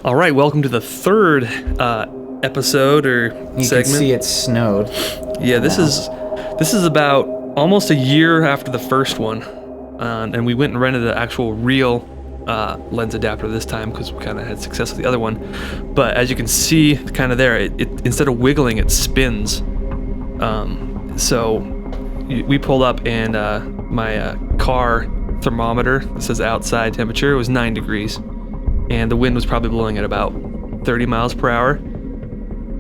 All right, welcome to the third episode or You segment. can see it snowed. Yeah, this is about almost a year after the first one, and we went and rented an actual real lens adapter this time because we kind of had success with the other one. But as you can see, kind of there, it instead of wiggling, it spins. So we pulled up, and my car thermometer, that says outside temperature, was 9 degrees. And the wind was probably blowing at about 30 miles per hour.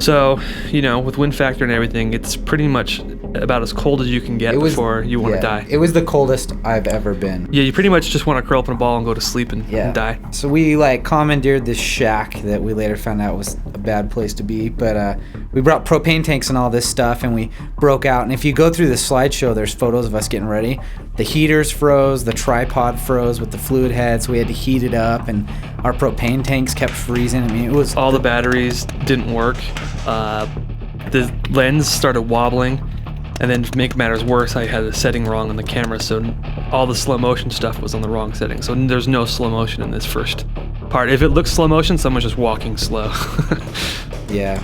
So, with wind factor and everything, it's pretty much about as cold as you can get before you want to die. It was the coldest I've ever been. Yeah, you pretty much just want to curl up in a ball and go to sleep and die. So we commandeered this shack that we later found out was a bad place to be, but we brought propane tanks and all this stuff, and we broke out. And if you go through the slideshow, there's photos of us getting ready. The heaters froze, the tripod froze with the fluid head, so we had to heat it up, and our propane tanks kept freezing. I mean, it was... All the batteries didn't work. The lens started wobbling. And then to make matters worse, I had a setting wrong on the camera, so all the slow motion stuff was on the wrong setting. So there's no slow motion in this first part. If it looks slow motion, someone's just walking slow. Yeah.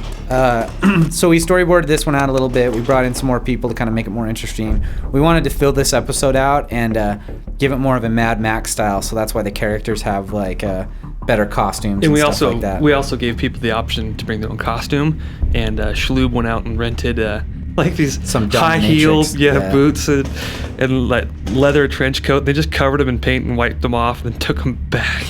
So we storyboarded this one out a little bit. We brought in some more people to kind of make it more interesting. We wanted to fill this episode out and give it more of a Mad Max style, so that's why the characters have better costumes and stuff like that. We also gave people the option to bring their own costume, and Shloob went out and rented some high heels, boots and like leather trench coat. They just covered them in paint and wiped them off and then took them back.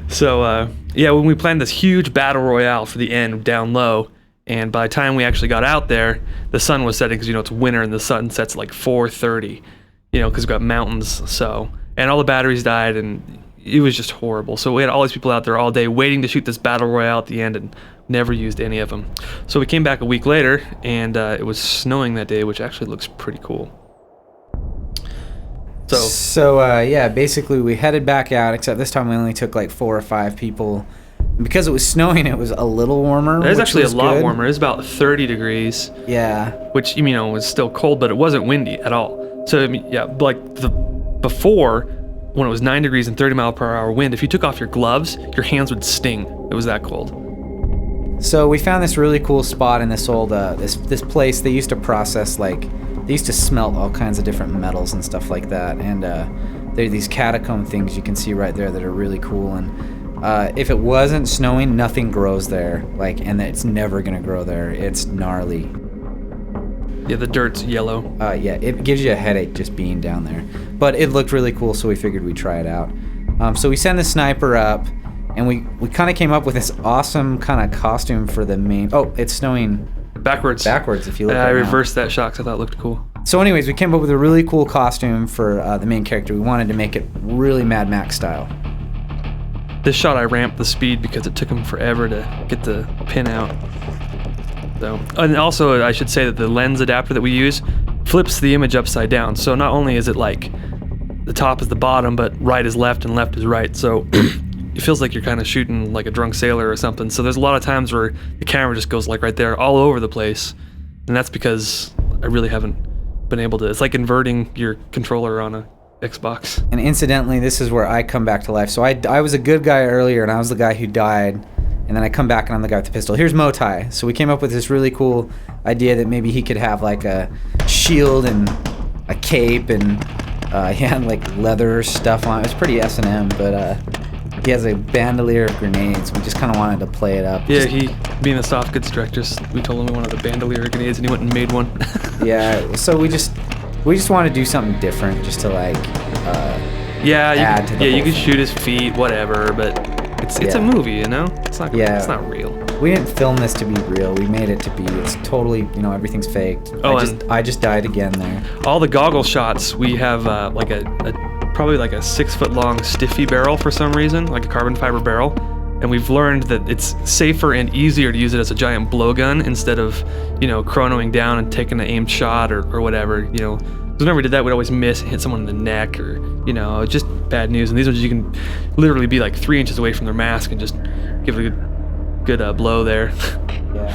So when we planned this huge battle royale for the end down low, and by the time we actually got out there, the sun was setting because it's winter and the sun sets at like 4:30, because we've got mountains. So, and all the batteries died and it was just horrible. So we had all these people out there all day waiting to shoot this battle royale at the end and never used any of them. So we came back a week later, and it was snowing that day, which actually looks pretty cool. So basically we headed back out, except this time we only took like 4 or 5 people. And because it was snowing, it was a little warmer. It was actually a lot warmer. It was about 30 degrees. Yeah. Which, was still cold, but it wasn't windy at all. So, before, when it was 9 degrees and 30 mile per hour wind, if you took off your gloves, your hands would sting. It was that cold. So we found this really cool spot in this old this place. They used to process they used to smelt all kinds of different metals and stuff like that. And there are these catacomb things you can see right there that are really cool. And if it wasn't snowing, nothing grows there. And it's never gonna grow there. It's gnarly. Yeah, the dirt's yellow. It gives you a headache just being down there. But it looked really cool, so we figured we'd try it out. So we send the sniper up, and we kind of came up with this awesome kind of costume for the main... Oh, it's snowing... Backwards, if you look I reversed that shot because I thought it looked cool. So anyways, we came up with a really cool costume for the main character. We wanted to make it really Mad Max style. This shot I ramped the speed because it took him forever to get the pin out. So, and also I should say that the lens adapter that we use flips the image upside down. So not only is it like the top is the bottom, but right is left and left is right. So it feels like you're kind of shooting like a drunk sailor or something. So there's a lot of times where the camera just goes like right there all over the place. And that's because I really haven't been able to. It's like inverting your controller on a Xbox. And incidentally, this is where I come back to life. So I was a good guy earlier, and I was the guy who died. And then I come back and I'm the guy with the pistol. Here's Motai. So we came up with this really cool idea that maybe he could have like a shield and a cape, and he had like leather stuff on. It was pretty S&M, but he has a bandolier of grenades. We just kind of wanted to play it up. Yeah, he, being the soft goods director, we told him we wanted a bandolier of grenades, and he went and made one. Yeah, so we just want to do something different, just to add to the whole you can shoot his feet, whatever, but it's a movie, It's not. Yeah. It's not real. We didn't film this to be real. We made it to be. It's totally, everything's faked. Oh, I just died again there. All the goggle shots, we have probably like a 6-foot long stiffy barrel for some reason, like a carbon fiber barrel, and we've learned that it's safer and easier to use it as a giant blowgun instead of chronoing down and taking an aimed shot or whatever. Because whenever we did that, we'd always miss and hit someone in the neck or just bad news. And these ones you can literally be like 3 inches away from their mask and just give it a good blow there. Yeah.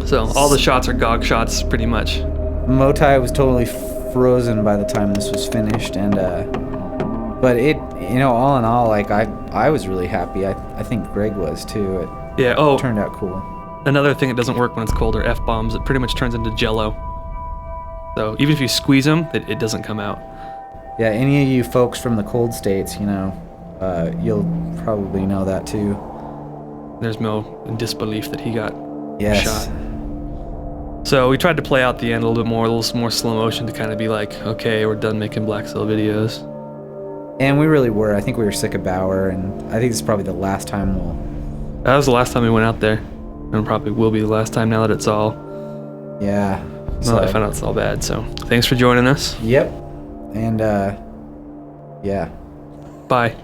So all the shots are GOG shots pretty much. Motai was totally frozen by the time this was finished, and But it, all in all, like I was really happy. I think Greg was too. It turned out cool. Another thing that doesn't work when it's cold are F-bombs. It pretty much turns into Jello. So even if you squeeze them, it doesn't come out. Yeah, any of you folks from the cold states, you'll probably know that too. There's Mo in disbelief that he got Yes. shot. So we tried to play out the end a little bit more, a little more slow motion to kind of be like, okay, we're done making BLACKCELL videos. And we really were. I think we were sick of Bauer, and I think this is probably the last time That was the last time we went out there, and probably will be the last time now that it's all. Yeah. Well, I found out it's all bad. So thanks for joining us. Yep. And yeah. Bye.